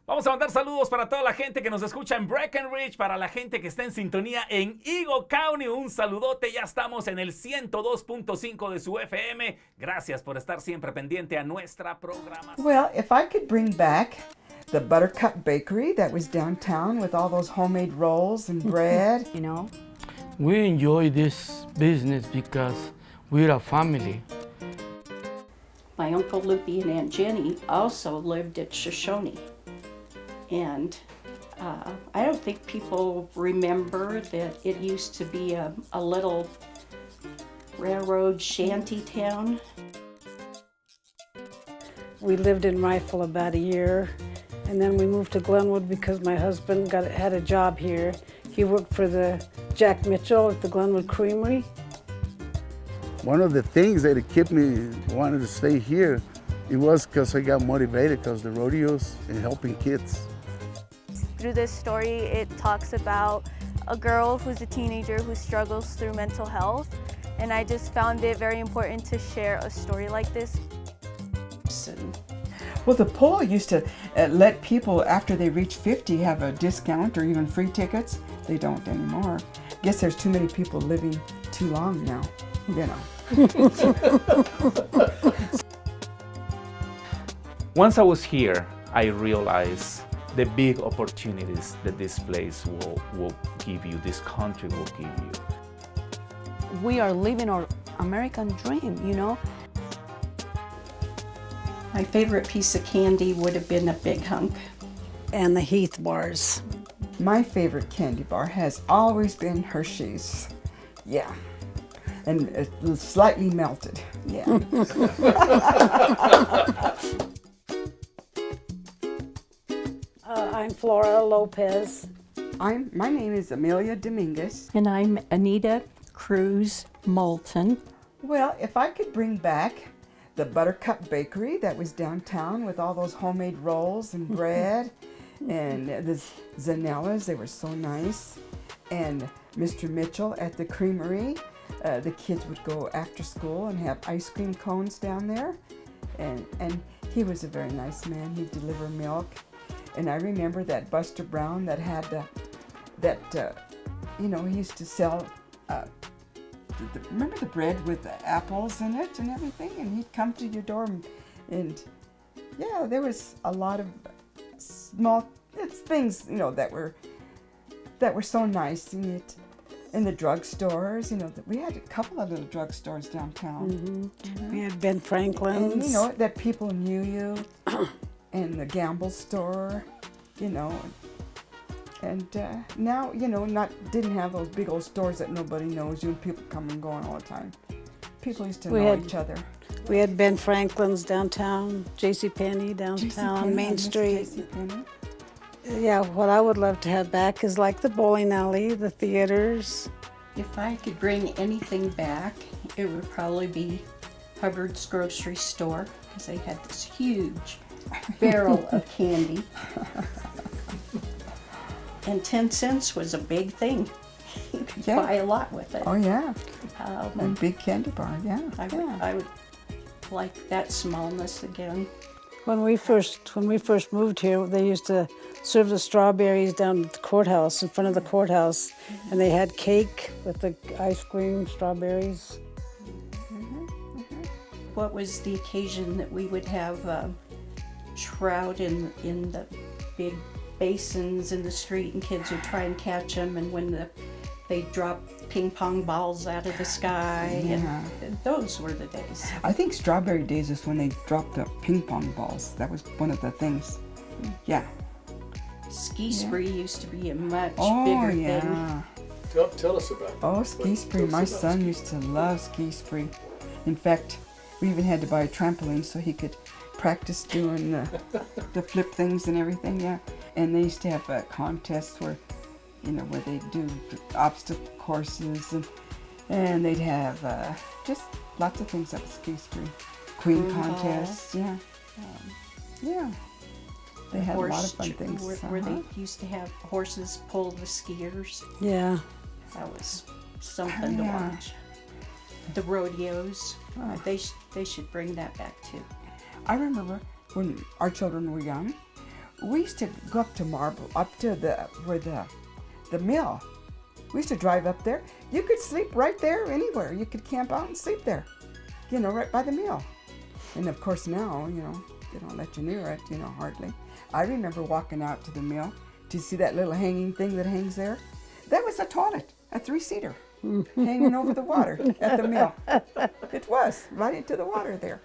Vamos a mandar saludos para toda la gente que nos escucha en Breckenridge, para la gente que está en sintonía en Eagle County. Un saludote, ya estamos en el 102.5 de su FM. Gracias por estar siempre pendiente a nuestra programación. Well, if I could bring back the Buttercup Bakery that was downtown with all those homemade rolls and bread, you know. We enjoy this business because we're a family. My Uncle Loopy and Aunt Jenny also lived at Shoshone. And I don't think people remember that it used to be a little railroad shanty town. We lived in Rifle about a year, and then we moved to Glenwood because my husband had a job here. He worked for the Jack Mitchell at the Glenwood Creamery. One of the things that kept me wanting to stay here, it was because I got motivated because the rodeos and helping kids. Through this story, it talks about a girl who's a teenager who struggles through mental health, and I just found it very important to share a story like this. well, the poll used to let people, after they reach 50, have a discount or even free tickets. They don't anymore. Guess there's too many people living too long now, you know. Once I was here, I realized the big opportunities that this place will give you, this country will give you. We are living our American dream, you know. My favorite piece of candy would have been a big hunk. And the Heath bars. My favorite candy bar has always been Hershey's. Yeah. And it's slightly melted. Yeah. I'm Flora Lopez. My name is Amelia Dominguez. And I'm Anita Cruz Moulton. Well, if I could bring back the Buttercup Bakery that was downtown with all those homemade rolls and bread and the Zanellas, they were so nice. And Mr. Mitchell at the creamery, the kids would go after school and have ice cream cones down there. And he was a very nice man. He'd deliver milk. And I remember that Buster Brown that had he used to sell, remember the bread with the apples in it and everything? And he'd come to your door and yeah, there was a lot of small things, you know, that were so nice. And in the drugstores, you know, we had a couple of little drugstores downtown. Mm-hmm. We had Ben Franklin's. And, you know, that people knew you. And the gamble store, you know, and now, you know, didn't have those big old stores that nobody knows you and people come and go all the time. People used to know each other. We had Ben Franklin's downtown, JCPenney downtown on Main Street. Yeah, what I would love to have back is like the bowling alley, the theaters. If I could bring anything back, it would probably be Hubbard's grocery store, because they had this huge barrel of candy. And 10 cents was a big thing. You could buy a lot with it. Oh, yeah. And big candy bar, yeah. I would like that smallness again. When we first moved here, they used to serve the strawberries down at the courthouse, in front of the courthouse, and they had cake with the ice cream, strawberries. What was the occasion that we would have trout in the big basins in the street, and kids would try and catch them, and when they dropped ping pong balls out of the sky, and those were the days. I think Strawberry Days is when they dropped the ping pong balls. That was one of the things. Yeah. Ski Spree used to be a much bigger thing. Tell us about it. Oh, Ski Spree. My son used to love Ski Spree. In fact, we even had to buy a trampoline so he could practice doing the flip things and everything, yeah. And they used to have contests where they do obstacle courses and they'd have just lots of things at Ski Spree. Queen contests, yeah. Yeah. They had a lot of fun things. Where they used to have horses pull the skiers. Yeah. That was something to watch. The rodeos, they should bring that back too. I remember when our children were young, we used to go up to Marble, up to where the mill. We used to drive up there. You could sleep right there anywhere. You could camp out and sleep there, right by the mill. And of course now, they don't let you near it, hardly. I remember walking out to the mill to see that little hanging thing that hangs there. That was a toilet, a 3-seater, hanging over the water at the mill. It was, right into the water there.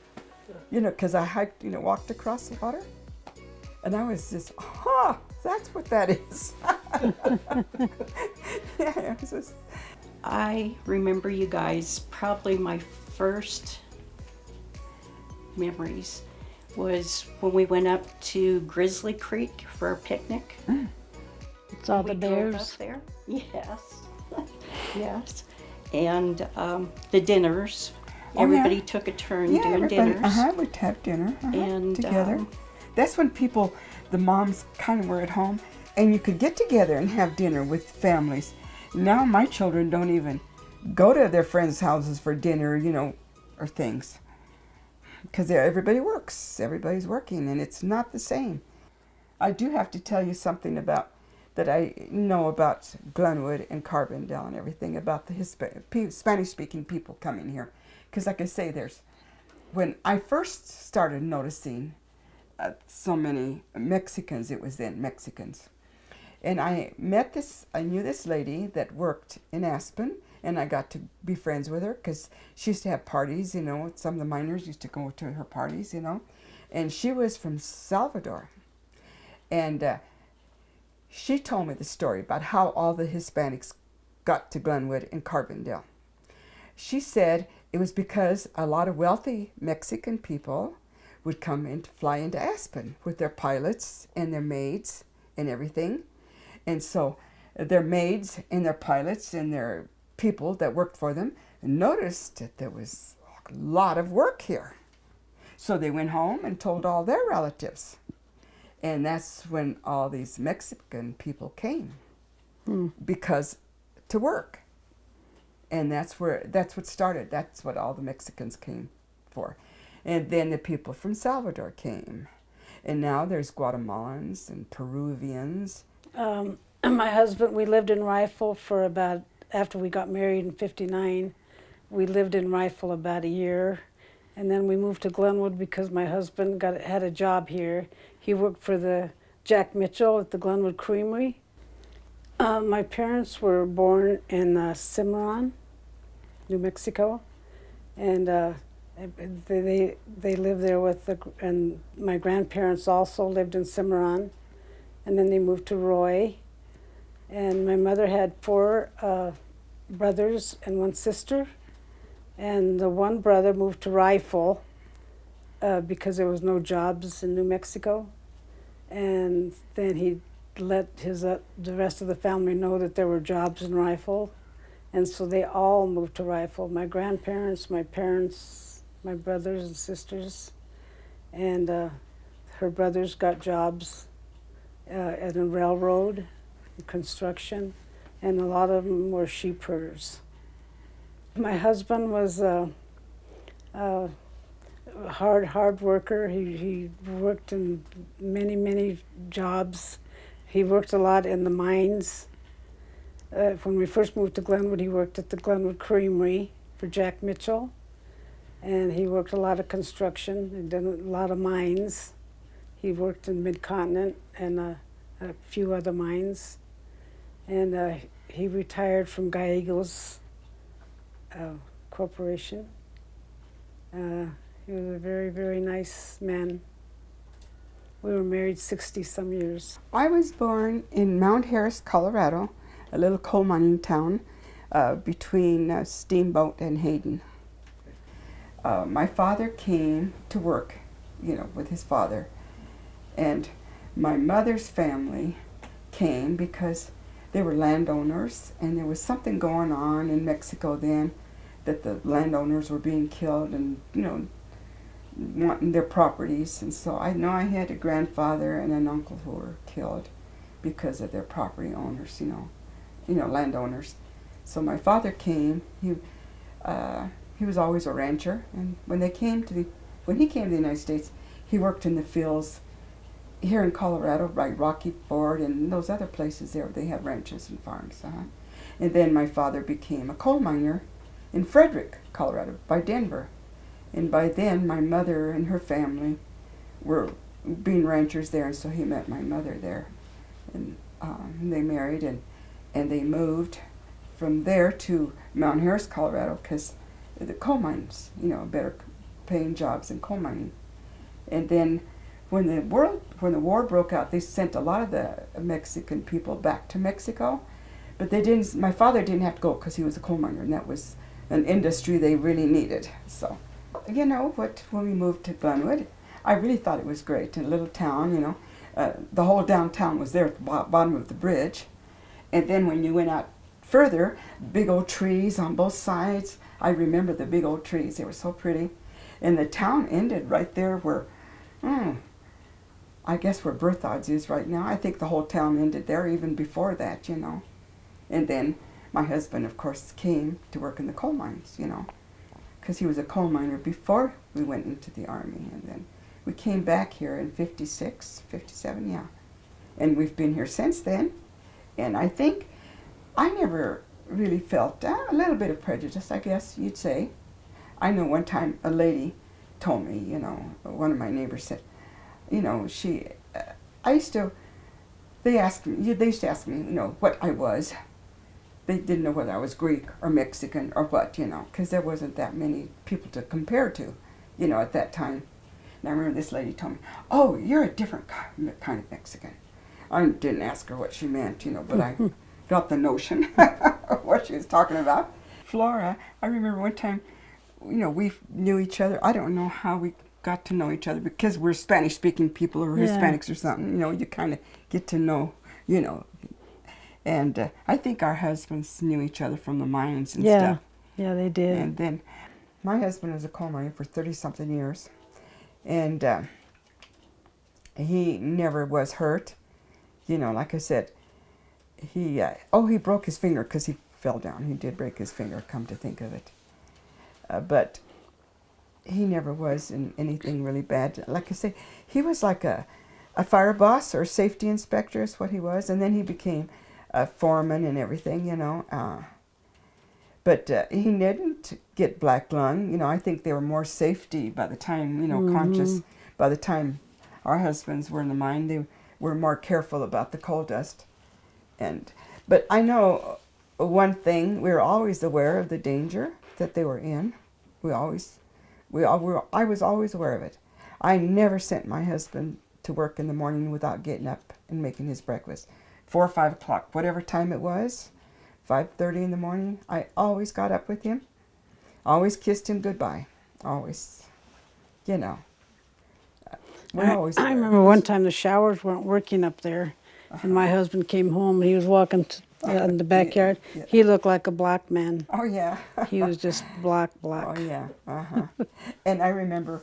Because I hiked, walked across the water. And I was just, that's what that is. Yeah, it was just... I remember you guys, probably my first memories was when we went up to Grizzly Creek for a picnic. Saw the We drove bears. up there. Yes. Yes. And the dinners. Oh, Everybody yeah. took a turn Yeah, doing everybody, dinners. we'd have dinner And, together. That's when the moms kind of were at home, and you could get together and have dinner with families. Now my children don't even go to their friends' houses for dinner, or things. Because everybody works, everybody's working, and it's not the same. I do have to tell you something that I know about Glenwood and Carbondale and everything about the Spanish-speaking people coming here. Because like I say, when I first started noticing so many Mexicans, it was then Mexicans. And I knew this lady that worked in Aspen, and I got to be friends with her because she used to have parties, some of the miners used to go to her parties, and she was from Salvador. And she told me the story about how all the Hispanics got to Glenwood and Carbondale. She said it was because a lot of wealthy Mexican people would come and fly into Aspen with their pilots and their maids and everything. And so their maids and their pilots and their people that worked for them noticed that there was a lot of work here. So they went home and told all their relatives. And that's when all these Mexican people came because to work. And that's what started. That's what all the Mexicans came for. And then the people from Salvador came. And now there's Guatemalans and Peruvians. My husband, we lived in Rifle for about, after we got married in 59, we lived in Rifle about a year. And then we moved to Glenwood because my husband had a job here. He worked for the Jack Mitchell at the Glenwood Creamery. My parents were born in Cimarron, New Mexico, and they lived there and my grandparents also lived in Cimarron, and then they moved to Roy. And my mother had 4 brothers and 1 sister, and the one brother moved to Rifle because there was no jobs in New Mexico, and then he let the rest of the family know that there were jobs in Rifle, and so they all moved to Rifle. My grandparents, my parents, my brothers and sisters, and her brothers got jobs at a railroad, construction, and a lot of them were sheep herders. My husband was a hard worker. He worked in many jobs. He worked a lot in the mines. When we first moved to Glenwood, he worked at the Glenwood Creamery for Jack Mitchell, and he worked a lot of construction and did a lot of mines. He worked in Mid-Continent and a few other mines, and he retired from Gallegos Corporation. He was a very nice man. We were married 60-some years. I was born in Mount Harris, Colorado, a little coal mining town between Steamboat and Hayden. My father came to work, with his father. And my mother's family came because they were landowners, and there was something going on in Mexico then that the landowners were being killed and, wanting their properties. And so I know I had a grandfather and an uncle who were killed because of their property owners, landowners. So my father came. He was always a rancher, and when he came to the United States, he worked in the fields here in Colorado, like Rocky Ford and those other places there, they have ranches and farms. And then my father became a coal miner in Frederick, Colorado, by Denver. And by then, my mother and her family were being ranchers there, and so he met my mother there. And they married, and they moved from there to Mount Harris, Colorado, because the coal mines, better paying jobs in coal mining. And then when the war broke out, they sent a lot of the Mexican people back to Mexico, but they didn't. My father didn't have to go because he was a coal miner, and that was an industry they really needed. So, when we moved to Glenwood, I really thought it was great. In a little town, the whole downtown was there at the bottom of the bridge, and then when you went out further, big old trees on both sides. I remember the big old trees; they were so pretty, and the town ended right there where. I guess where Birth Odds is right now. I think the whole town ended there even before that, And then my husband, of course, came to work in the coal mines, because he was a coal miner before we went into the Army. And then we came back here in 56, 57, yeah. And we've been here since then. And I think I never really felt a little bit of prejudice, I guess you'd say. I know one time a lady told me, one of my neighbors said, they used to ask me, what I was. They didn't know whether I was Greek or Mexican or what, because there wasn't that many people to compare to, at that time. And I remember this lady told me, oh, you're a different kind of Mexican. I didn't ask her what she meant, but I got the notion of what she was talking about. Flora, I remember one time, we knew each other. I don't know how we got to know each other because we're Spanish-speaking people or Hispanics or something. You kind of get to know, And I think our husbands knew each other from the mines and stuff. Yeah, they did. And then my husband was a coal miner for 30-something years. And he never was hurt. Like I said, he broke his finger because he fell down. He did break his finger, come to think of it. But he never was in anything really bad. Like I say, he was like a fire boss or safety inspector is what he was. And then he became a foreman and everything, But he didn't get black lung. I think they were more safety by the time, conscious. By the time our husbands were in the mine, they were more careful about the coal dust. But I know one thing, we were always aware of the danger that they were in. I was always aware of it. I never sent my husband to work in the morning without getting up and making his breakfast. 4 or 5 o'clock, whatever time it was, 5:30 in the morning, I always got up with him, always kissed him goodbye, always, we're always I remember one time the showers weren't working up there, and my husband came home and he was walking in the backyard. Yeah. He looked like a black man. Oh, yeah. He was just black. Oh, yeah. And I remember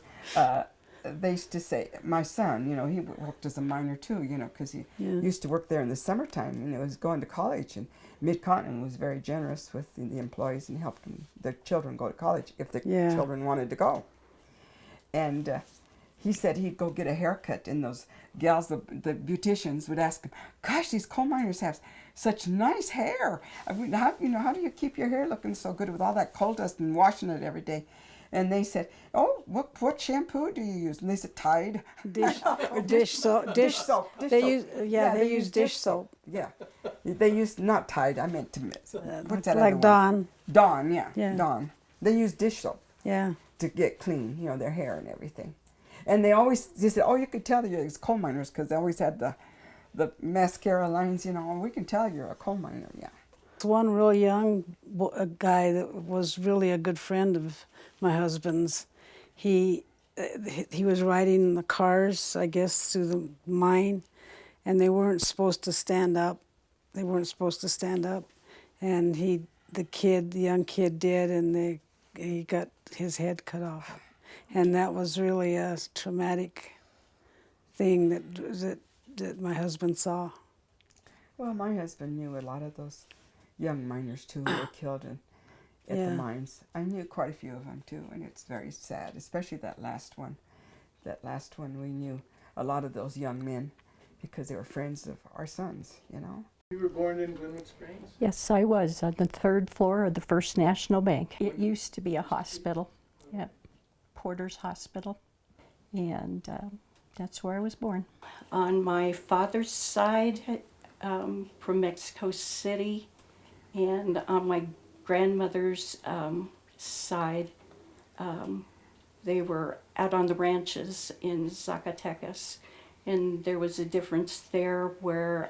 they used to say, my son, he worked as a miner too, because he used to work there in the summertime, he was going to college, and Mid-Continent was very generous with the employees and helped their children go to college if the children wanted to go. And he said he'd go get a haircut, and those gals, the beauticians, would ask him, gosh, these coal miners have such nice hair. How do you keep your hair looking so good with all that coal dust and washing it every day? And they said, oh, what shampoo do you use? And they said, Tide. Dish soap. They use dish soap. Yeah. They used, not Tide, I meant to, what's that like other Dawn. one? Dawn, yeah. Dawn. They use dish soap. Yeah. To get clean, their hair and everything. And they said, oh, you could tell that you're coal miners because they always had the mascara lines, we can tell you're a coal miner, yeah. One real young guy that was really a good friend of my husband's, he was riding the cars, I guess, through the mine, and they weren't supposed to stand up. And the young kid did, and he got his head cut off. And that was really a traumatic thing that my husband saw. Well, my husband knew a lot of those young miners too who were killed at the mines. I knew quite a few of them too, and it's very sad, especially that last one. That last one we knew a lot of those young men because they were friends of our sons, you know. You were born in Glenwood Springs? Yes, I was on the 3rd floor of the First National Bank. It used to be a hospital, yeah, Porter's Hospital, and that's where I was born. On my father's side, from Mexico City, and on my grandmother's side, they were out on the ranches in Zacatecas. And there was a difference there where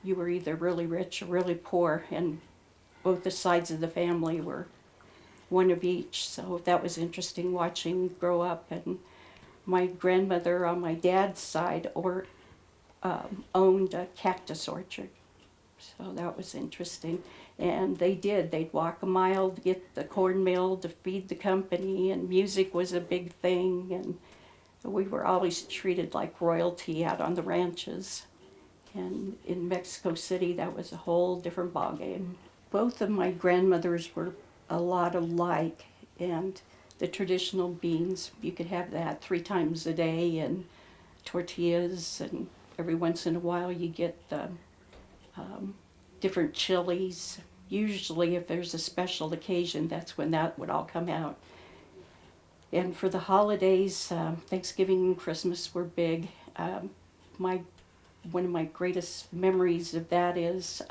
you were either really rich or really poor, and both the sides of the family were one of each. So that was interesting watching grow up. And my grandmother on my dad's side owned a cactus orchard. So that was interesting. And they'd walk a mile to get the cornmeal to feed the company, and music was a big thing. And we were always treated like royalty out on the ranches. And in Mexico City, that was a whole different ballgame. Both of my grandmothers were a lot alike, and the traditional beans, you could have that 3 times a day, and tortillas, and every once in a while you get the different chilies. Usually if there's a special occasion, that's when that would all come out. And for the holidays, Thanksgiving and Christmas were big. One of my greatest memories of that is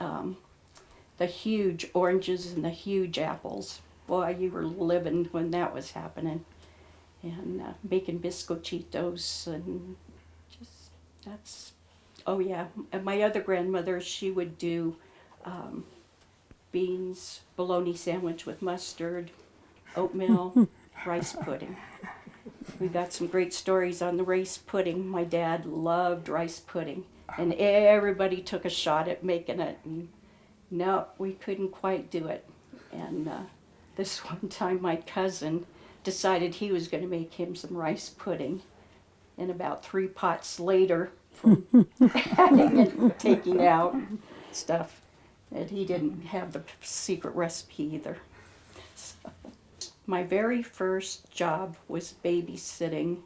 the huge oranges and the huge apples. Boy, you were living when that was happening. And making bizcochitos and just, that's, oh yeah. And my other grandmother, she would do beans, bologna sandwich with mustard, oatmeal, rice pudding. We got some great stories on the rice pudding. My dad loved rice pudding, and everybody took a shot at making it. And no, we couldn't quite do it. And this one time my cousin decided he was going to make him some rice pudding. And about 3 pots later, from adding and taking out stuff, and he didn't have the secret recipe either. So, my very first job was babysitting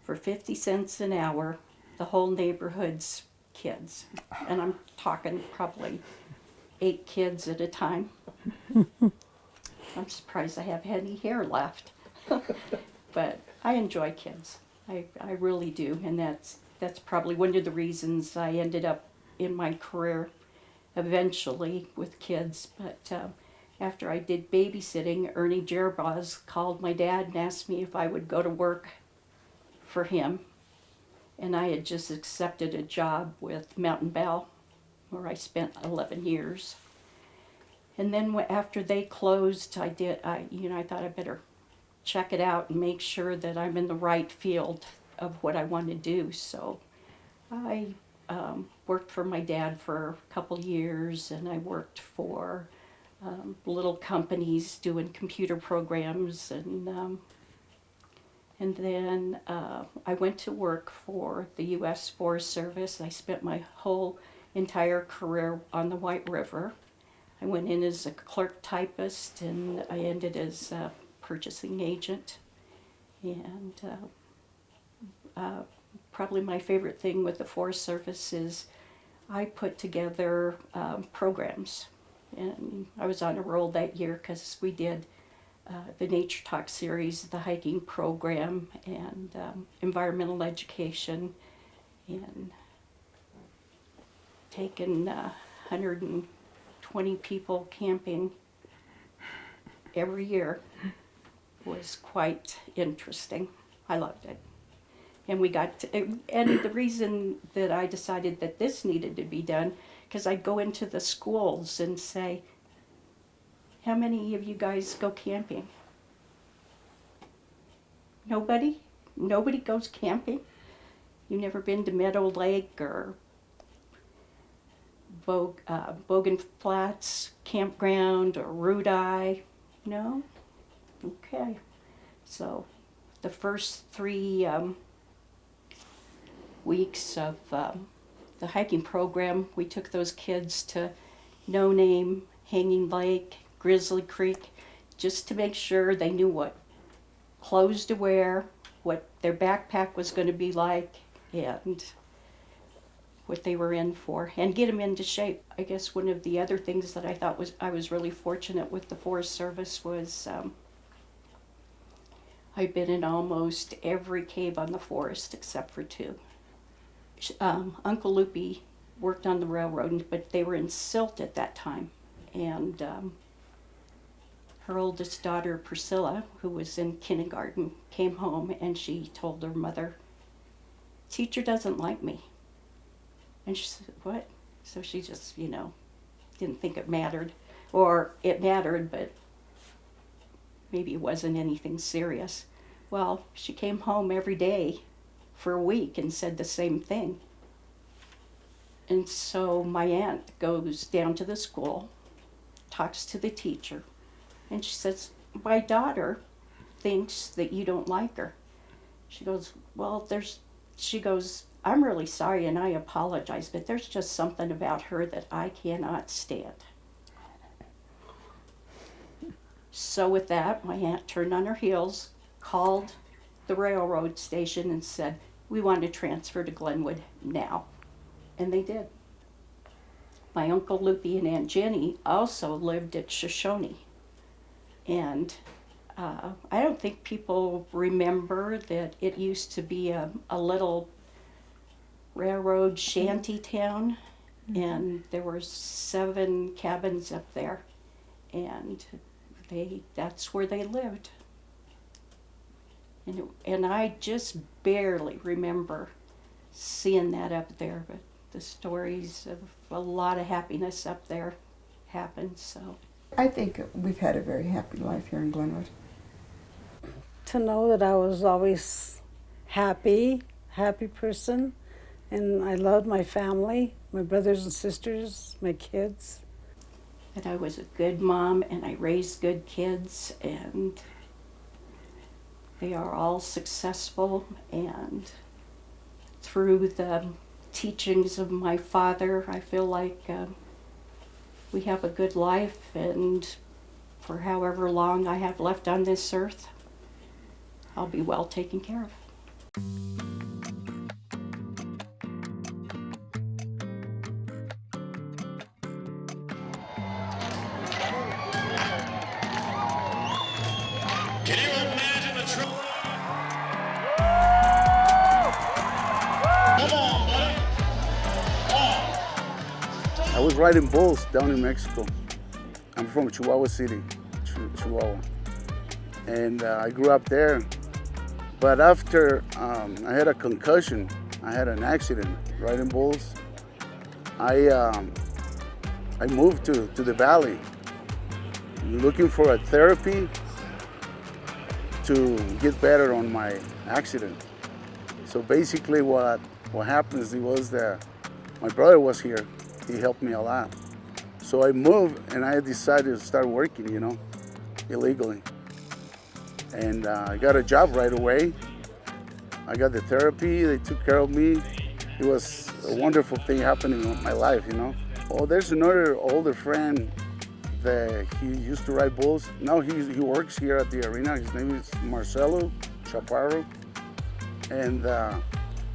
for 50 cents an hour, the whole neighborhood's kids. And I'm talking probably 8 kids at a time. I'm surprised I have any hair left. But I enjoy kids. I really do. And that's probably one of the reasons I ended up in my career eventually with kids. But after I did babysitting, Ernie Jerboz called my dad and asked me if I would go to work for him. And I had just accepted a job with Mountain Bell, where I spent 11 years. And then after they closed, I thought I better check it out and make sure that I'm in the right field of what I want to do. So I worked for my dad for a couple years, and I worked for little companies doing computer programs, and then I went to work for the U.S. Forest Service. I spent my whole entire career on the White River. I went in as a clerk typist, and I ended as a purchasing agent. And probably my favorite thing with the Forest Service is I put together programs. And I was on a roll that year because we did the Nature Talk series, the hiking program, and environmental education, and taking 120 people camping every year was quite interesting. I loved it. And and the reason that I decided that this needed to be done, because I'd go into the schools and say, how many of you guys go camping? Nobody? Nobody goes camping? You've never been to Meadow Lake or Bogan Flats Campground or Rudeye? No? Okay. So the first 3 weeks of the hiking program, we took those kids to No Name, Hanging Lake, Grizzly Creek, just to make sure they knew what clothes to wear, what their backpack was going to be like, and what they were in for, and get them into shape. I guess one of the other things that I thought I was really fortunate with the Forest Service was I've been in almost every cave on the forest except for two. Uncle Loopy worked on the railroad, but they were in silt at that time, and her oldest daughter, Priscilla, who was in kindergarten, came home and she told her mother, "Teacher doesn't like me." And she said, "What?" So she just, didn't think it mattered. Or it mattered, but maybe it wasn't anything serious. Well, she came home every day for a week and said the same thing. And so my aunt goes down to the school, talks to the teacher, and she says, "My daughter thinks that you don't like her." She goes, "Well, I'm really sorry and I apologize, but there's just something about her that I cannot stand." So with that, my aunt turned on her heels, called the railroad station and said, "We want to transfer to Glenwood now." And they did. My Uncle Loopy and Aunt Jenny also lived at Shoshone. And I don't think people remember that it used to be a little railroad shanty town, and there were 7 cabins up there, and that's where they lived. And I just barely remember seeing that up there, but the stories of a lot of happiness up there happened, so. I think we've had a very happy life here in Glenwood. To know that I was always happy person, and I loved my family, my brothers and sisters, my kids. And I was a good mom, and I raised good kids, and they are all successful, and through the teachings of my father, I feel like we have a good life, and for however long I have left on this earth, I'll be well taken care of. Can you imagine the truth? Come on, buddy. I was riding bulls down in Mexico. I'm from Chihuahua City, Chihuahua. And I grew up there. But after I had a concussion, I had an accident riding bulls, I moved to the valley looking for a therapy to get better on my accident. So basically what happens was that my brother was here. He helped me a lot. So I moved and I decided to start working, illegally. And I got a job right away. I got the therapy, they took care of me. It was a wonderful thing happening in my life, Oh, there's another older friend that he used to ride bulls. Now he works here at the arena. His name is Marcelo Chaparro. And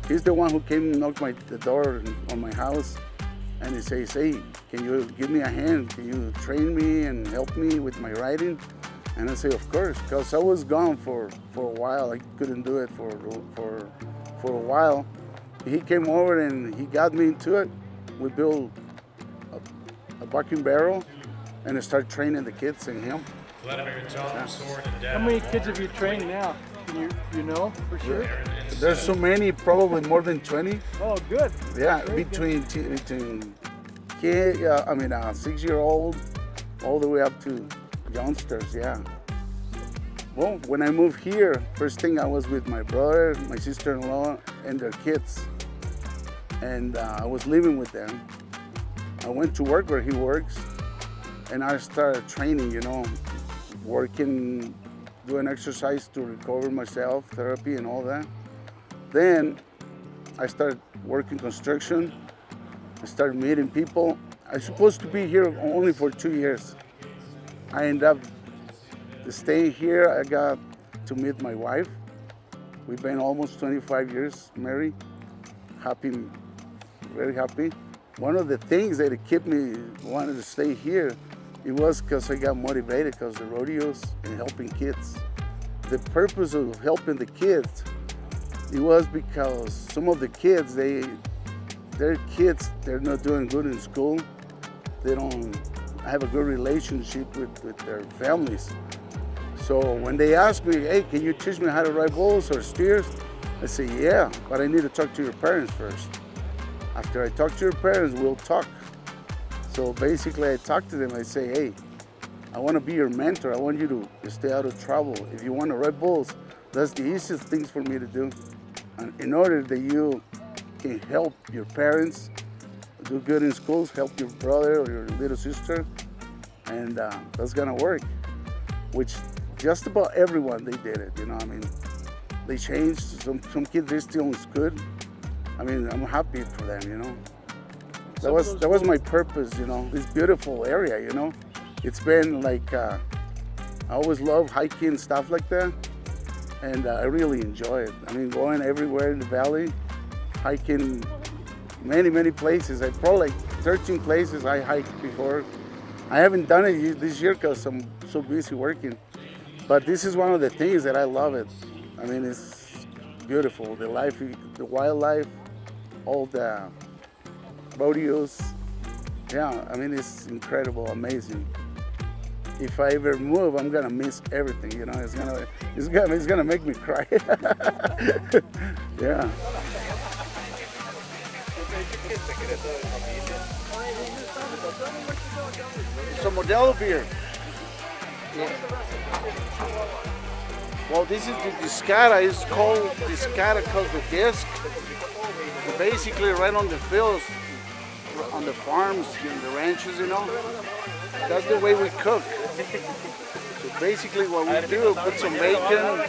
he's the one who came and knocked the door on my house. And he says, "Hey, can you give me a hand? Can you train me and help me with my riding?" And I say, "Of course," because I was gone for a while. I couldn't do it for a while. He came over and he got me into it. We built a bucking barrel and I started training the kids and him. How many kids have you trained now? You know for sure? There's so many, probably more than 20. Oh, good. Yeah, Very between kid, 6-year-old, all the way up to youngsters, yeah. Well, when I moved here, first thing I was with my brother, my sister-in-law, and their kids. And I was living with them. I went to work where he works, and I started training, working, doing exercise to recover myself, therapy and all that. Then I started working construction. I started meeting people. I was supposed to be here only for 2 years. I ended up staying here. I got to meet my wife. We've been almost 25 years married. happy, very happy. One of the things that kept me wanting to stay here, it was because I got motivated because the rodeos and helping kids. The purpose of helping the kids, it was because some of the kids, they're not doing good in school. They don't have a good relationship with their families. So when they ask me, hey, can you teach me how to ride bulls or steers? I say, yeah, but I need to talk to your parents first. After I talk to your parents, we'll talk. So basically I talk to them, I say, hey, I want to be your mentor. I want you to stay out of trouble. If you want to ride bulls, that's the easiest things for me to do. And in order that you can help your parents do good in schools, help your brother or your little sister, and that's gonna work. Which just about everyone, they did it, you know, I mean, they changed. Some kids, they're still in school. I mean, I'm happy for them, you know. That was my purpose, you know, this beautiful area, you know. It's been like, I always love hiking and stuff like that, and I really enjoy it. I mean, going everywhere in the valley, hiking many places. I probably like 13 places I hiked before. I haven't done it this year because I'm so busy working, but this is one of the things that I love it. I mean, it's beautiful, the life, the wildlife, all the rodeos. Yeah, I mean, it's incredible, amazing. If I ever move, I'm gonna miss everything. You know, it's gonna make me cry. Yeah. It's a Modelo beer. Yeah. Well, this is the discada. It's called discada because the disc. Basically, right on the fields, on the farms, in the ranches, you know. That's the way we cook. So basically, what we do, put some bacon,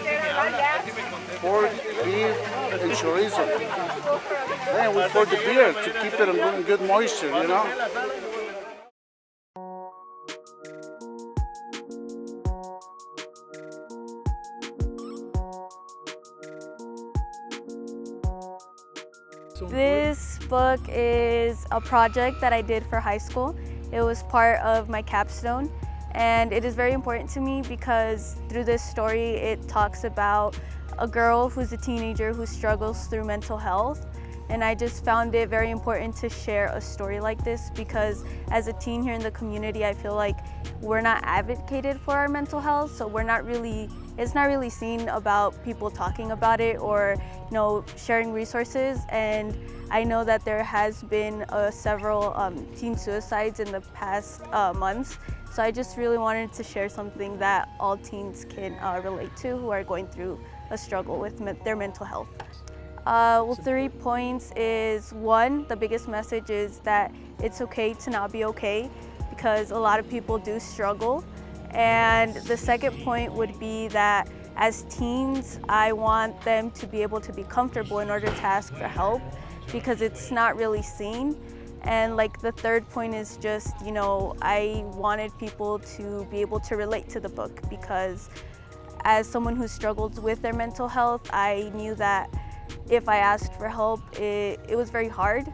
pork, beef, and chorizo. Then we pour the beer to keep it in good moisture, you know. This book is a project that I did for high school. It was part of my capstone, and it is very important to me because through this story it talks about a girl who's a teenager who struggles through mental health. And I just found it very important to share a story like this because as a teen here in the community, I feel like we're not advocated for our mental health, so it's not really seen about people talking about it or, you know, sharing resources. And I know that there has been several teen suicides in the past months, so I just really wanted to share something that all teens can relate to who are going through a struggle with their mental health. Well, 3 points is, 1, the biggest message is that it's okay to not be okay because a lot of people do struggle. And the second point would be that as teens, I want them to be able to be comfortable in order to ask for help because it's not really seen. And like the third point is just, you know, I wanted people to be able to relate to the book because as someone who struggled with their mental health, I knew that if I asked for help, it was very hard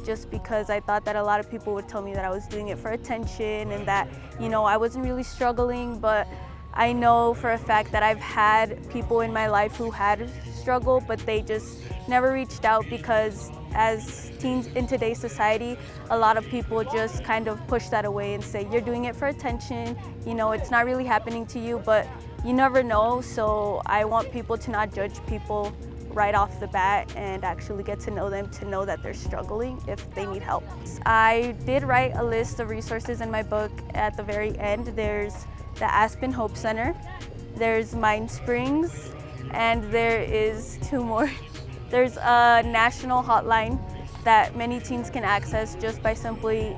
just because I thought that a lot of people would tell me that I was doing it for attention and that, you know, I wasn't really struggling. But I know for a fact that I've had people in my life who had struggled, but they just never reached out because as teens in today's society, a lot of people just kind of push that away and say, you're doing it for attention, you know, it's not really happening to you, but you never know. So I want people to not judge people right off the bat and actually get to know them, to know that they're struggling if they need help. I did write a list of resources in my book at the very end. There's the Aspen Hope Center, there's Mind Springs, and there is 2 more. There's a national hotline that many teens can access just by simply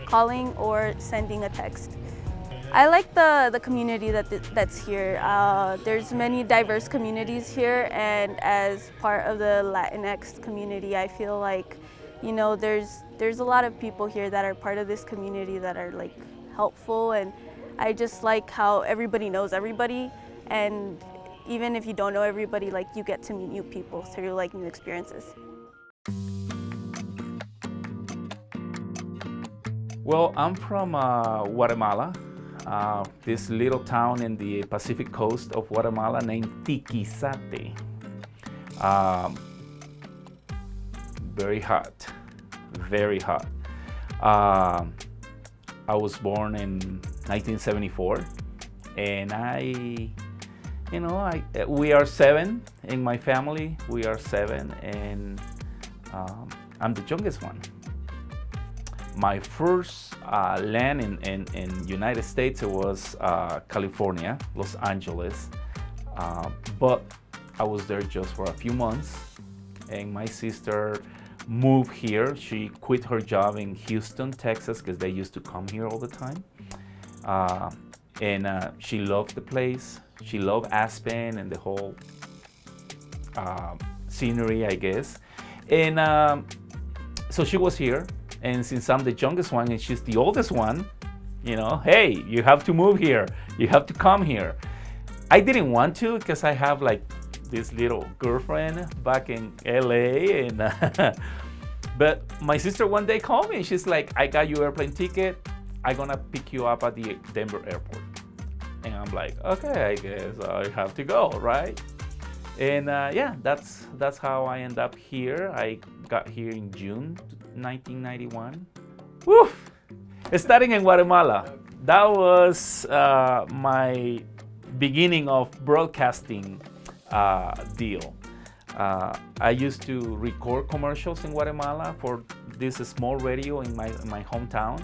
calling or sending a text. I like the community that's here. There's many diverse communities here, and as part of the Latinx community, I feel like, you know, there's a lot of people here that are part of this community that are like helpful, and I just like how everybody knows everybody, and even if you don't know everybody, like you get to meet new people through like new experiences. Well, I'm from Guatemala, this little town in the Pacific coast of Guatemala named Tiquizate. Very hot, very hot. I was born in 1974, and we are 7 in my family. We are 7, and I'm the youngest one. My first land in United States, it was California, Los Angeles, but I was there just for a few months, and my sister moved here. She quit her job in Houston, Texas, because they used to come here all the time, and she loved the place. She loved Aspen and the whole scenery, I guess, and so she was here. And since I'm the youngest one and she's the oldest one, hey, you have to move here. You have to come here. I didn't want to because I have like this little girlfriend back in LA. But my sister one day called me and she's like, I got you airplane ticket. I'm gonna pick you up at the Denver airport. And I'm like, okay, I guess I have to go, right? And that's how I end up here. I got here in June 1991. Woo! Starting in Guatemala. That was my beginning of broadcasting deal. I used to record commercials in Guatemala for this small radio in my hometown,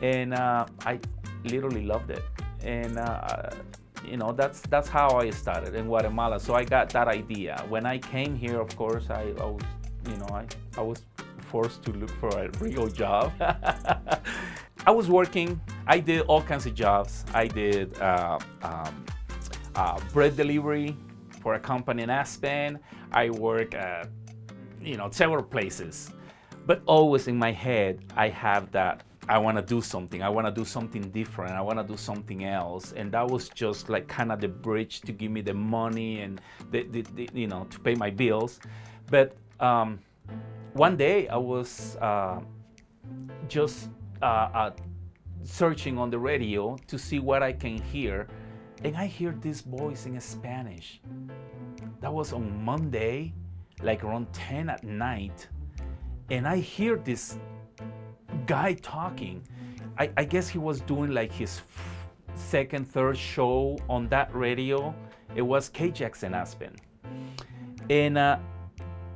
and I literally loved it. And that's how I started in Guatemala. So I got that idea. When I came here, of course, I was forced to look for a real job. I was working. I did all kinds of jobs. I did bread delivery for a company in Aspen. I work at several places, but always in my head I have that I want to do something. I want to do something different. I want to do something else. And that was just like kind of the bridge to give me the money and to pay my bills. But one day I was just searching on the radio to see what I can hear, and I hear this voice in Spanish. That was on Monday, like around 10 at night, and I hear this guy talking. I guess he was doing like his second, third show on that radio. It was KJX in Aspen. And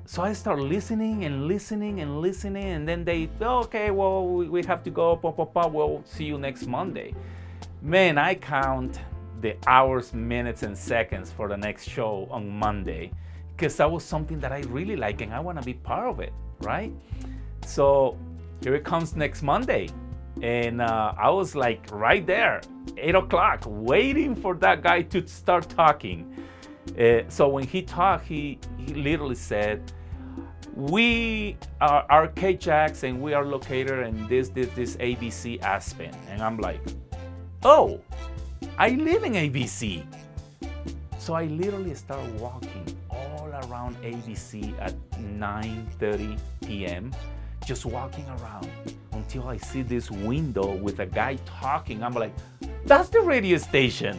so I start listening, and then they, okay, well, we have to go, we'll see you next Monday. Man, I count the hours, minutes, and seconds for the next show on Monday, because that was something that I really like, and I want to be part of it, right? So here it comes next Monday, and I was like right there, 8 o'clock, waiting for that guy to start talking. So when he talked, he literally said, we are KJAX and we are located in this ABC Aspen. And I'm like, oh, I live in ABC. So I literally start walking all around ABC at 9:30 p.m., just walking around until I see this window with a guy talking. I'm like, that's the radio station.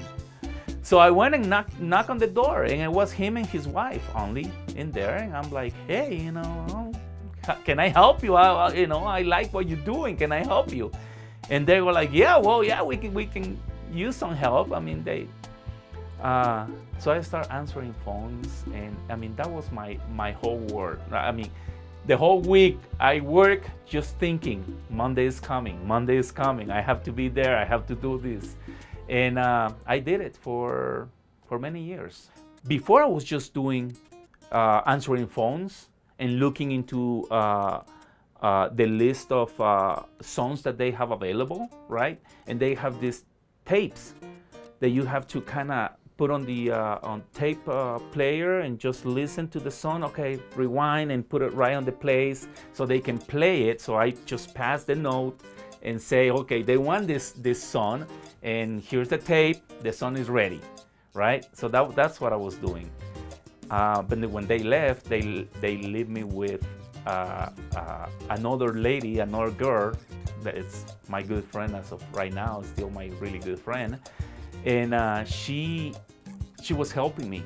So I went and knocked on the door, and it was him and his wife only in there. And I'm like, hey, can I help you? I like what you're doing. Can I help you? And they were like, yeah, we can use some help. I mean, so I start answering phones, and I mean, that was my whole world. I mean, the whole week I work just thinking, Monday is coming. I have to be there. I have to do this. And I did it for many years. Before I was just doing answering phones and looking into the list of songs that they have available, right? And they have these tapes that you have to kind of put on the on tape player and just listen to the song. Okay, rewind and put it right on the place so they can play it. So I just pass the note and say, okay, they want this song, and here's the tape, the song is ready, right? So that's what I was doing. But when they left, they leave me with another lady, another girl that it's my good friend as of right now, still my really good friend. And she was helping me.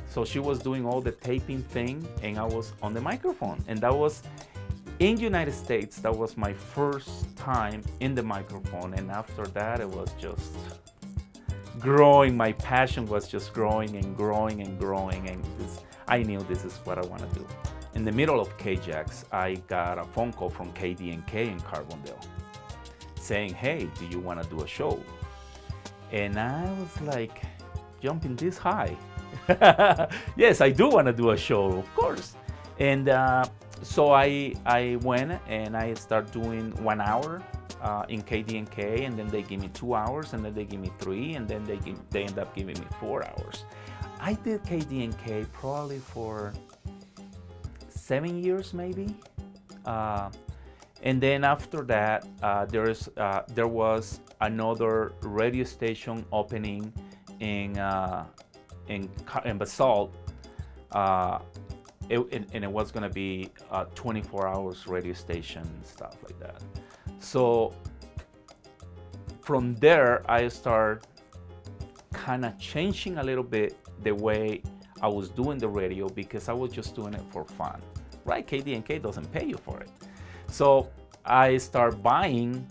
So she was doing all the taping thing, and I was on the microphone. And that was in United States. That was my first time in the microphone. And after that, it was just growing. My passion was just growing and growing and growing. And I knew this is what I want to do. In the middle of KJAX, I got a phone call from KDNK in Carbondale saying, hey, do you want to do a show? And I was like jumping this high. Yes, I do want to do a show, of course. And so I went and I started doing 1 hour in KDNK, and then they give me 2 hours, and then they give me 3, and then they end up giving me 4 hours. I did KDNK probably for 7 years maybe. And then after that, there was another radio station opening in Basalt, and it was going to be a 24 hours radio station and stuff like that. So from there, I started kind of changing a little bit the way I was doing the radio, because I was just doing it for fun, right? KDNK doesn't pay you for it. So I started buying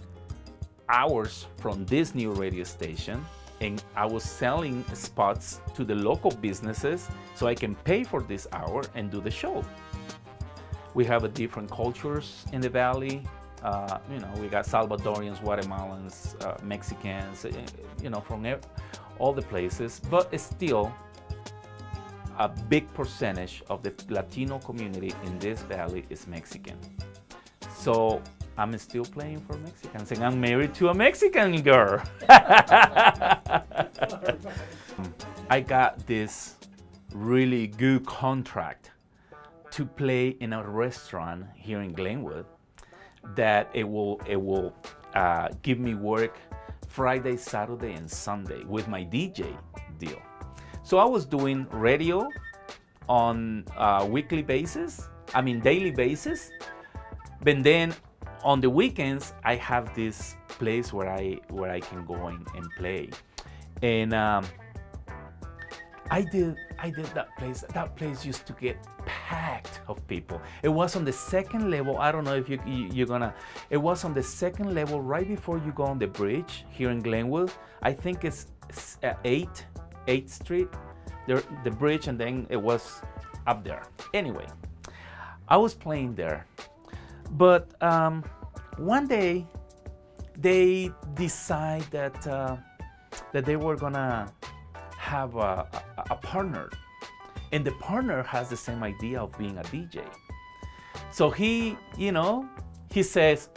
hours from this new radio station, and I was selling spots to the local businesses so I can pay for this hour and do the show. We have different cultures in the valley. We got Salvadorians, Guatemalans, Mexicans, from all the places, but it's still a big percentage of the Latino community in this valley is Mexican. So I'm still playing for Mexicans, and I'm married to a Mexican girl. I got this really good contract to play in a restaurant here in Glenwood that it will give me work Friday, Saturday, and Sunday with my DJ deal. So I was doing radio on a daily basis, but then on the weekends, I have this place where I can go in and play. And I did that place. That place used to get packed of people. It was on the second level. I don't know if you're gonna. It was on the second level right before you go on the bridge here in Glenwood. I think it's 8th Street, the bridge, and then it was up there. Anyway, I was playing there. But one day, they decide that they were gonna have a partner, and the partner has the same idea of being a DJ. So he says,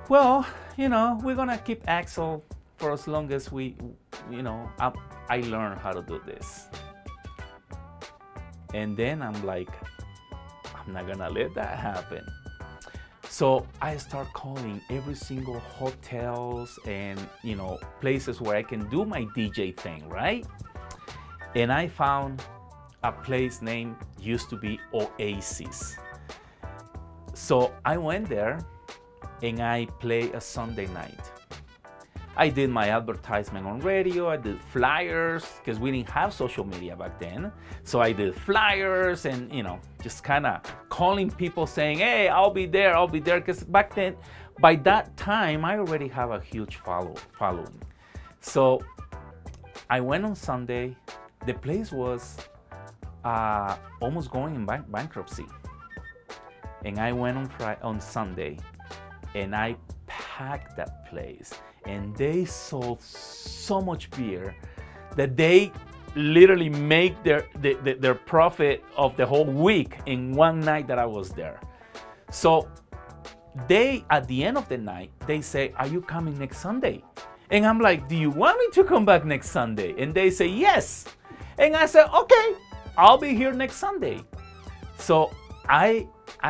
well, we're gonna keep Axel for as long as I learn how to do this. And then I'm like, I'm not gonna let that happen. So I start calling every single hotels and places where I can do my DJ thing, right? And I found a place named used to be Oasis. So I went there and I played a Sunday night. I did my advertisement on radio. I did flyers because we didn't have social media back then. So I did flyers and, just kind of calling people saying, hey, I'll be there. Because back then, by that time, I already have a huge following. So I went on Sunday. The place was almost going in bankruptcy. And I went on Sunday and I packed that place. And they sold so much beer that they literally make their profit of the whole week in one night that I was there. So at the end of the night, they say, are you coming next Sunday? And I'm like, do you want me to come back next Sunday? And they say, yes. And I said, okay, I'll be here next Sunday. So I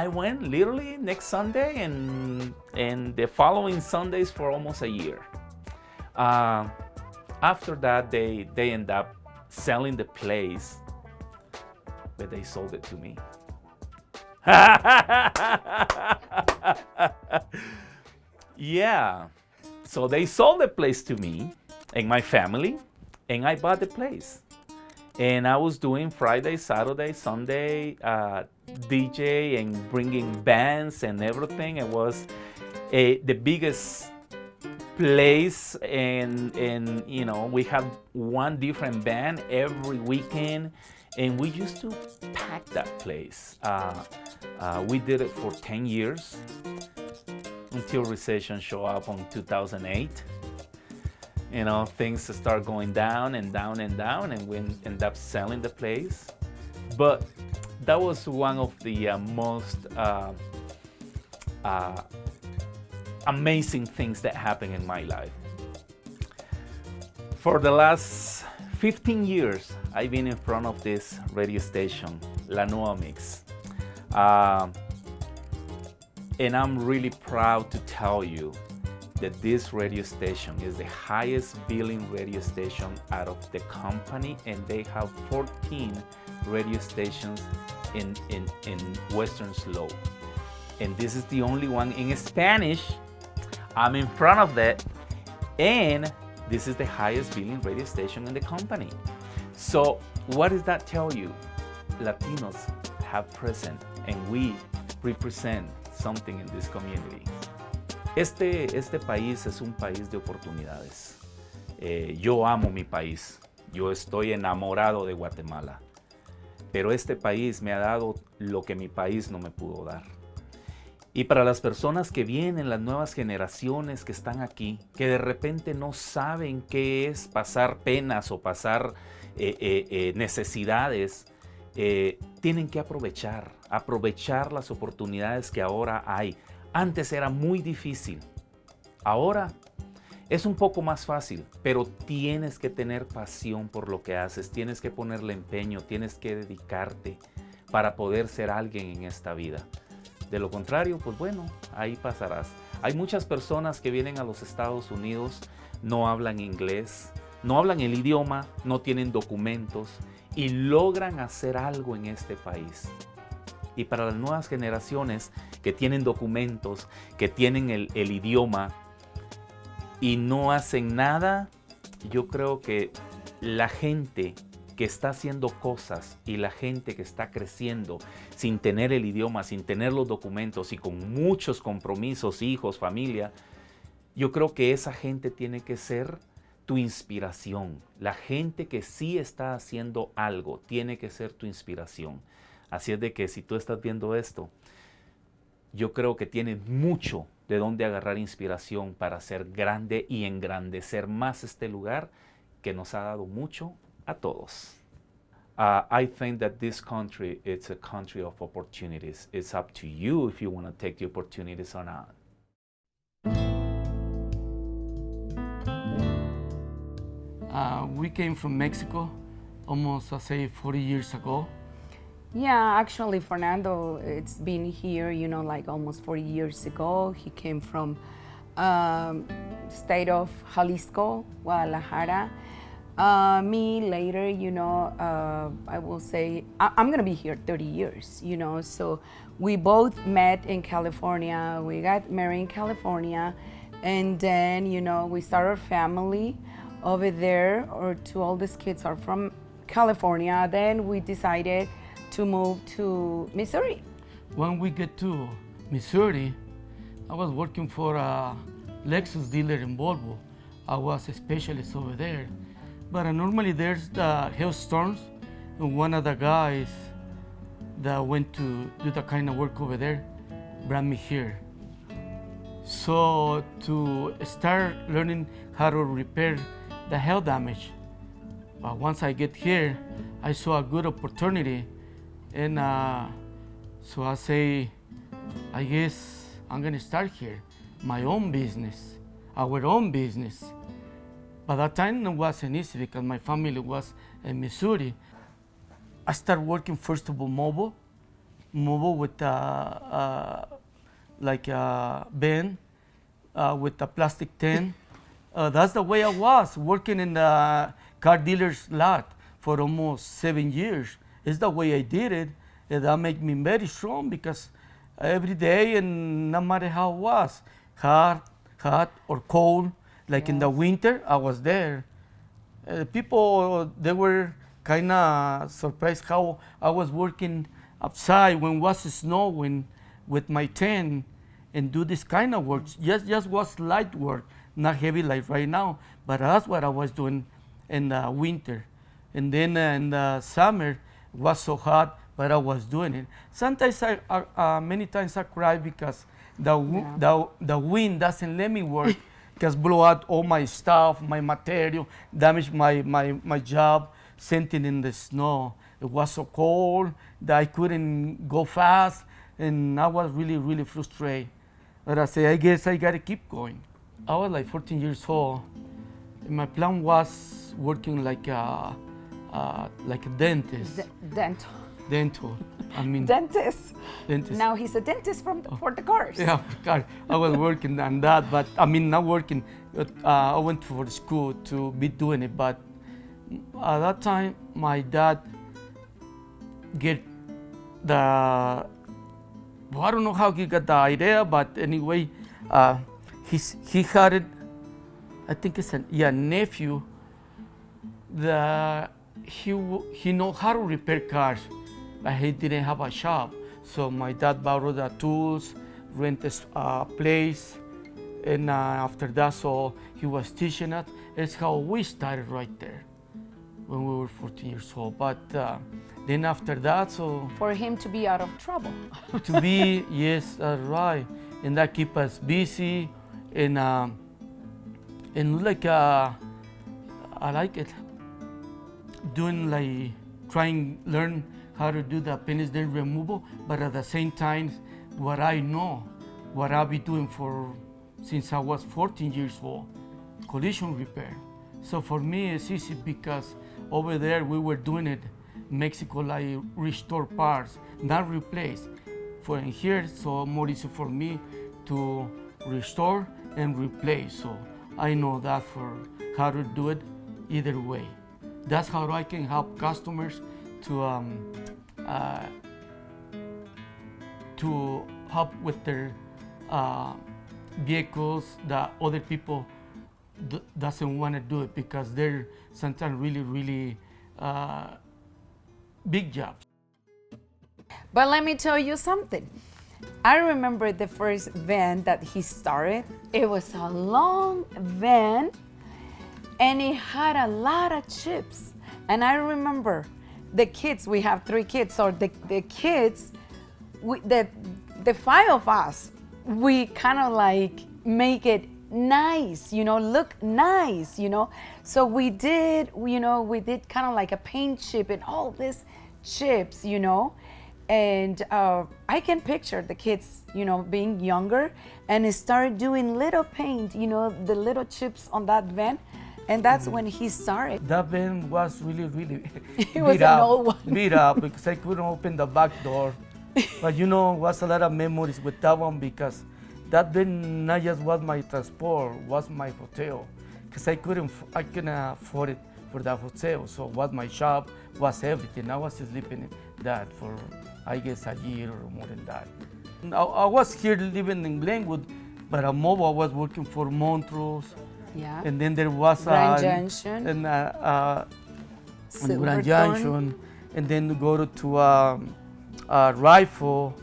went literally next Sunday and the following Sundays for almost a year. After that, they end up selling the place, but they sold it to me. Yeah. So they sold the place to me and my family, and I bought the place. And I was doing Friday, Saturday, Sunday, DJ and bringing bands and everything. It was the biggest place, and you know, we have one different band every weekend, and we used to pack that place. We did it for 10 years until recession showed up on 2008. You know, things start going down and down and down, and we end up selling the place. But that was one of the most amazing things that happened in my life. For the last 15 years, I've been in front of this radio station, La Nueva Mix. And I'm really proud to tell you that this radio station is the highest billing radio station out of the company, and they have 14 radio stations in Western Slope. And this is the only one in Spanish. I'm in front of that, and this is the highest billing radio station in the company. So what does that tell you? Latinos have present, and we represent something in this community. Este país es un país de oportunidades. Yo amo mi país. Yo estoy enamorado de Guatemala. Pero este país me ha dado lo que mi país no me pudo dar. Y para las personas que vienen, las nuevas generaciones que están aquí, que de repente no saben qué es pasar penas o pasar necesidades, tienen que aprovechar las oportunidades que ahora hay. Antes era muy difícil, ahora es un poco más fácil, pero tienes que tener pasión por lo que haces, tienes que ponerle empeño, tienes que dedicarte para poder ser alguien en esta vida. De lo contrario, pues bueno, ahí pasarás. Hay muchas personas que vienen a los Estados Unidos, no hablan inglés, no hablan el idioma, no tienen documentos y logran hacer algo en este país. Y para las nuevas generaciones que tienen documentos, que tienen el idioma y no hacen nada, yo creo que la gente que está haciendo cosas y la gente que está creciendo sin tener el idioma, sin tener los documentos y con muchos compromisos, hijos, familia, yo creo que esa gente tiene que ser tu inspiración. La gente que sí está haciendo algo tiene que ser tu inspiración. Así es de que si tú estás viendo esto, yo creo que tienes mucho de dónde agarrar inspiración para ser grande y engrandecer más este lugar que nos ha dado mucho a todos. I think that this country, it's a country of opportunities. It's up to you if you want to take the opportunities or not. We came from Mexico almost, I say, 40 years ago. Yeah, actually, Fernando, it's been here, you know, like almost 40 years ago. He came from state of Jalisco, Guadalajara. Me later, you know, I will say, I'm going to be here 30 years, you know, so we both met in California. We got married in California, and then, you know, we started a family over there. Our two oldest kids are from California. Then we decided to move to Missouri. When we get to Missouri, I was working for a Lexus dealer in Volvo. I was a specialist over there. But normally there's the hailstorms, and one of the guys that went to do the kind of work over there brought me here. So to start learning how to repair the hail damage. But once I get here, I saw a good opportunity, and so I say, I guess I'm gonna start here, my own business, our own business. By that time, it wasn't easy because my family was in Missouri. I started working first of all mobile with like a bin with a plastic tin. That's the way I was working in the car dealer's lot for almost 7 years. It's the way I did it, and that made me very strong because every day, and no matter how it was, hard, hot or cold. Like in the winter, I was there. People, they were kind of surprised how I was working outside when it was snowing with my tent and do this kind of work. Just was light work, not heavy like right now, but that's what I was doing in the winter. And then in the summer, it was so hot, but I was doing it. Sometimes many times I cry because the wind doesn't let me work, because blow out all my stuff, my material, damage my job, sitting in the snow. It was so cold that I couldn't go fast, and I was really, really frustrated. But I say, I guess I gotta keep going. I was like 14 years old. And my plan was working like a dentist. Dental. I mean, Dentist. dentist. Now he's a dentist for the cars. Yeah, God, I was working on that, but I mean, not working. I went for school to be doing it, but at that time, my dad get the, well, I don't know how he got the idea, but anyway, he had it. I think it's a nephew. He know how to repair cars, but he didn't have a shop. So my dad borrowed the tools, rented a place, and after that, so he was teaching us. It's how we started right there when we were 14 years old. But then after that, so For him to be out of trouble. to be, yes, that's right, and that keep us busy, and like I like it, doing like learn how to do the penis dent removal, but at the same time, what I know, what I've been doing since I was 14 years old, collision repair. So for me, it's easy because over there we were doing it, Mexico, like restore parts, not replace. For in here, so more easy for me to restore and replace. So I know that for how to do it either way. That's how I can help customers to help with their vehicles that other people doesn't want to do it because they're sometimes really, really big jobs. But let me tell you something. I remember the first van that he started. It was a long van, and it had a lot of chips. And I remember the kids, we have 3 kids, so the kids, the 5 of us, we kind of like make it nice, look nice, So we did kind of like a paint chip and all these chips, And I can picture the kids, being younger and start doing little paint, the little chips on that van. And that's when he started. That van was really, really It was an old one. beat up because I couldn't open the back door. But was a lot of memories with that one because that van not just was my transport, was my hotel. Because I couldn't afford it for the hotel. So was my shop, was everything. I was sleeping in that for, I guess, a year or more than that. I was here living in Glenwood, but at mobile I was working for Montrose. Yeah. And then there was Grand Junction. And Grand Silverthorne. Junction, and then go to Rifle.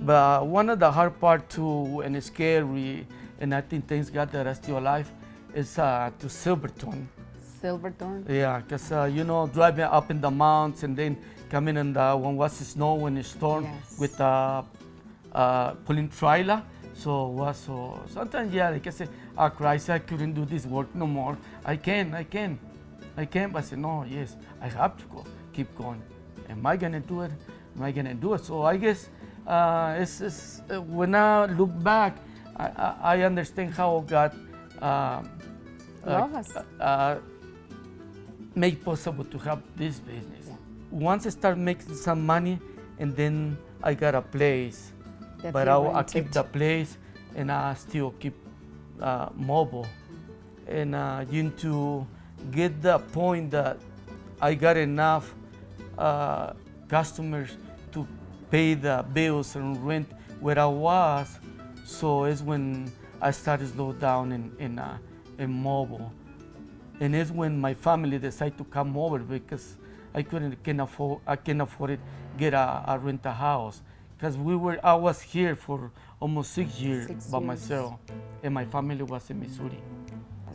But one of the hard part too, and it's scary, and I think thanks God that I'm still alive, is to Silverthorne. Silverthorne? Yeah, because driving up in the mountains and then coming in when was the snow and the storm with pulling trailer. So sometimes like I say, Christ, I couldn't do this work no more. I can. But I said, no, yes, I have to go, keep going. Am I gonna do it? So I guess it's when I look back, I understand how God made possible to have this business. Yeah. Once I start making some money, and then I got a place. But I keep the place, and I still keep mobile. And you need to get the point that I got enough customers to pay the bills and rent where I was. So it's when I started to slow down in mobile. And it's when my family decided to come over because I can afford it, get a rent a house. Because I was here for almost 6 years by myself, and my family was in Missouri.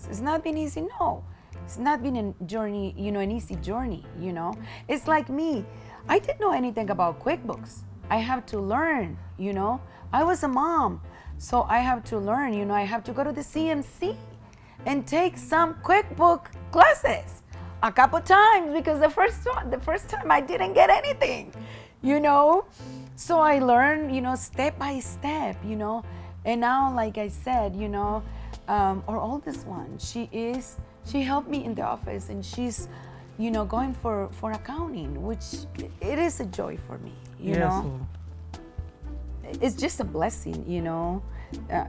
It's not been easy, no. It's not been a journey, an easy journey, It's like me. I didn't know anything about QuickBooks. I have to learn, I was a mom, so I have to learn, I have to go to the CMC and take some QuickBook classes a couple times because the first time I didn't get anything, So I learned, step by step, And now, like I said, our oldest one, she helped me in the office and she's, going for accounting, which it is a joy for me, you know. It's just a blessing,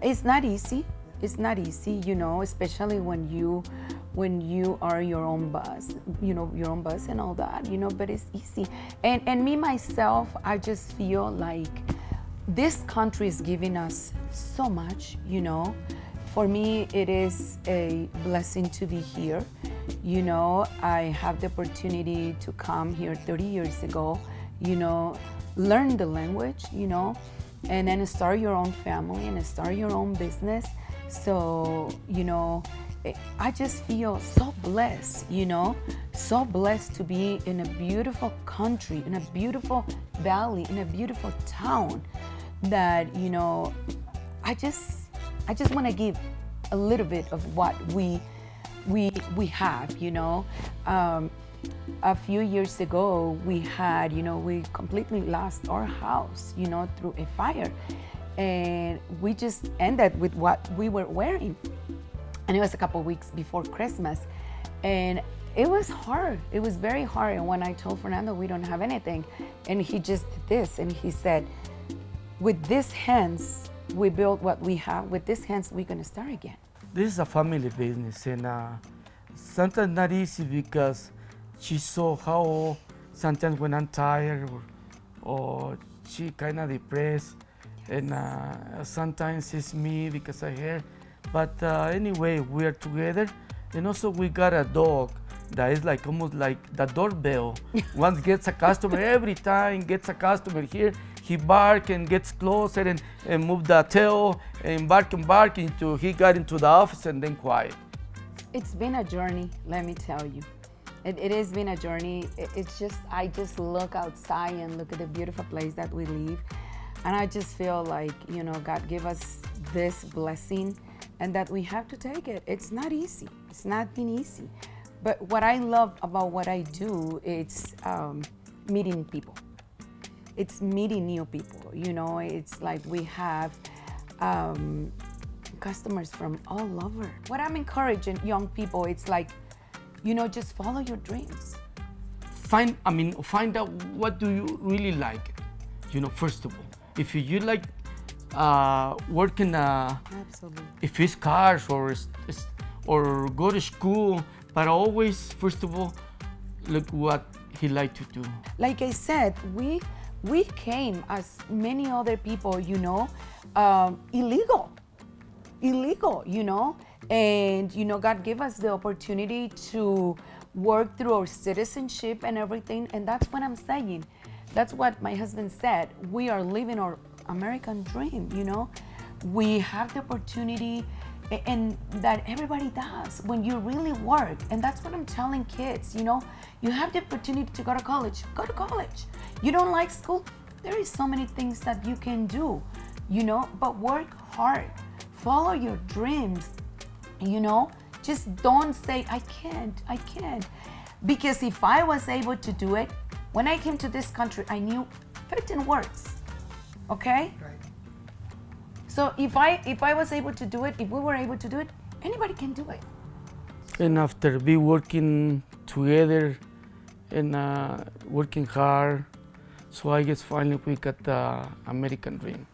It's not easy. It's not easy, especially when you are your own boss, your own boss and all that, but it's easy. And me, myself, I just feel like this country is giving us so much, For me, it is a blessing to be here. I have the opportunity to come here 30 years ago, learn the language, and then start your own family and start your own business. So, I just feel so blessed, so blessed to be in a beautiful country, in a beautiful valley, in a beautiful town that, I just want to give a little bit of what we have, A few years ago, we had, we completely lost our house, through a fire. And we just ended with what we were wearing. And it was a couple weeks before Christmas. And it was hard. It was very hard. And when I told Fernando we don't have anything, and he just did this, and he said, with these hands, we built what we have. With these hands, we're going to start again. This is a family business, and sometimes not easy because she saw how sometimes when I'm tired or she kind of depressed. And sometimes it's me because I hear. But anyway, we are together. And also we got a dog that is like almost like the doorbell. Once gets a customer, every time gets a customer here, he bark and gets closer and move the tail and bark until he got into the office and then quiet. It's been a journey, let me tell you. It has been a journey. I just look outside and look at the beautiful place that we live. And I just feel like, God gave us this blessing and that we have to take it. It's not easy. It's not been easy. But what I love about what I do, it's meeting people. It's meeting new people, It's like we have customers from all over. What I'm encouraging young people, it's like, just follow your dreams. Find out what do you really like, first of all. If you like working, Absolutely. If it's cars or go to school, but always, first of all, look what he liked to do. Like I said, we came as many other people, illegal, and God gave us the opportunity to work through our citizenship and everything, and that's what I'm saying. That's what my husband said. We are living our American dream, We have the opportunity, and that everybody does when you really work. And that's what I'm telling kids, You have the opportunity to go to college. Go to college. You don't like school? There is so many things that you can do, But work hard. Follow your dreams, Just don't say, I can't. Because if I was able to do it, when I came to this country, I knew 15 words, okay? Right. So if I was able to do it, if we were able to do it, anybody can do it. And after be working together and working hard, so I guess finally we got the American dream.